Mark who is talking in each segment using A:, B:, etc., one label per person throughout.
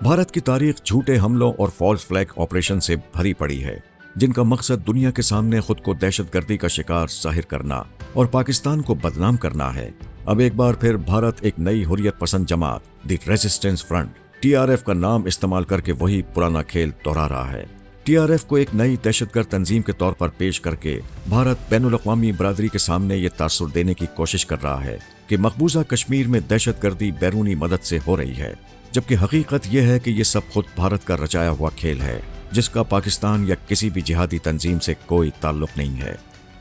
A: भारत की तारीख झूठे हमलों और फॉल्स फ्लैग ऑपरेशन से भरी पड़ी है, जिनका मकसद दुनिया के सामने खुद को दहशतगर्दी का शिकार जाहिर करना और पाकिस्तान को बदनाम करना है। अब एक बार फिर भारत एक नई हुर्रियत पसंद जमात द रेजिस्टेंस फ्रंट TRF का नाम इस्तेमाल करके वही पुराना खेल दोहरा रहा है। TRF को एक नई दहशतगर्द तंजीम के तौर पर पेश करके भारत बैनुल-अक़वामी बरादरी के सामने ये तासुर देने की कोशिश कर रहा है कि मकबूजा कश्मीर में दहशतगर्दी बैरूनी मदद से हो रही है, जबकि हकीकत यह है कि ये सब खुद भारत का रचाया हुआ खेल है, जिसका पाकिस्तान या किसी भी जिहादी तंजीम से कोई ताल्लुक नहीं है।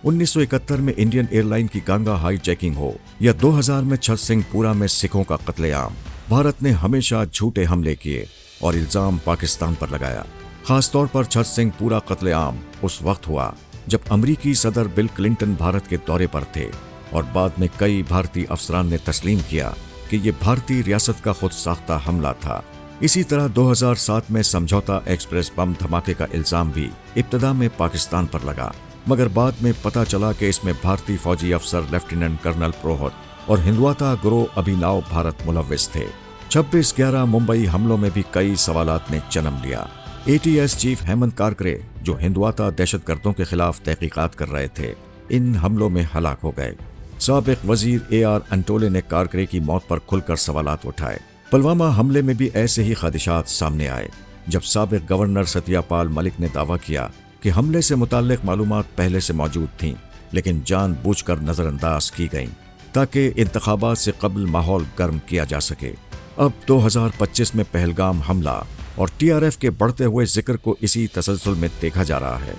A: 1971 में इंडियन एयरलाइन की गंगा हाईजैकिंग हो या 2000 में छत सिंहपुरा में सिखों का कत्लेआम, भारत ने हमेशा झूठे हमले किए और इल्जाम पाकिस्तान पर लगाया। खासतौर पर छत सिंहपुरा कत्लेआम उस वक्त हुआ जब अमरीकी सदर बिल क्लिंटन भारत के दौरे पर थे और बाद में कई भारतीय अफसरान ने तस्लीम किया कि ये भारतीय रियासत का खुद साख्ता हमला था। इसी तरह 2007 में समझौता एक्सप्रेस बम धमाके का इल्जाम भी इब्तदा में पाकिस्तान पर लगा, मगर बाद में पता चला कि इसमें भारतीय फौजी अफसर लेफ्टिनेंट कर्नल प्रोहत और हिंदवाता गिरोह अभिनव भारत मुलव्विस थे। 26/11 मुंबई हमलों में भी कई सवालात ने जन्म लिया। ATS चीफ हेमंत कारकरे, जो हिंदवाता दहशतगर्दों के खिलाफ तहकीकात कर रहे थे, इन हमलों में हलाक हो गए। साबिक वजीर AR अंटोले ने कारकरे की मौत पर खुलकर सवालात उठाए। पुलवामा हमले में भी ऐसे ही खदशात सामने आए, जब साबिक गवर्नर सत्यापाल मलिक ने दावा किया कि हमले से मुताल्लिक मालूमात पहले से मौजूद थीं, लेकिन जानबूझकर नजरअंदाज की गईं ताकि इंतखाबात से कबल माहौल गर्म किया जा सके। अब 2025 में पहलगाम हमला और TRF के बढ़ते हुए जिक्र को इसी तसलसल में देखा जा रहा है।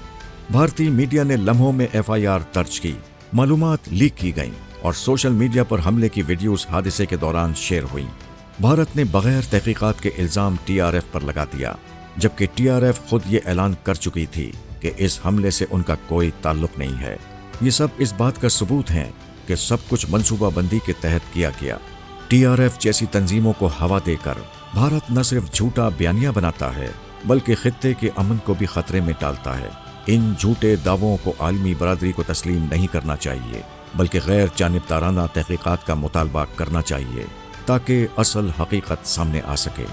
A: भारतीय मीडिया ने लम्हों में FIR दर्ज की, मालूमात लीक की गईं और सोशल मीडिया पर हमले की वीडियोस हादसे के दौरान शेयर हुई। भारत ने बगैर तहकीकात के इल्जाम TRF पर लगा दिया, जबकि TRF खुद ये ऐलान कर चुकी थी कि इस हमले से उनका कोई ताल्लुक नहीं है। ये सब इस बात का सबूत है कि सब कुछ मंसूबाबंदी के तहत किया गया। TRF जैसी तंजीमों को हवा देकर भारत न सिर्फ झूठा बयानिया बनाता है, बल्कि खित्ते के अमन को भी खतरे में डालता है। इन झूठे दावों को आलमी बरादरी को तस्लीम नहीं करना चाहिए, बल्कि गैर जानिबदाराना तहकीकात का मुतालबा करना चाहिए ताकि असल हकीकत सामने आ सके।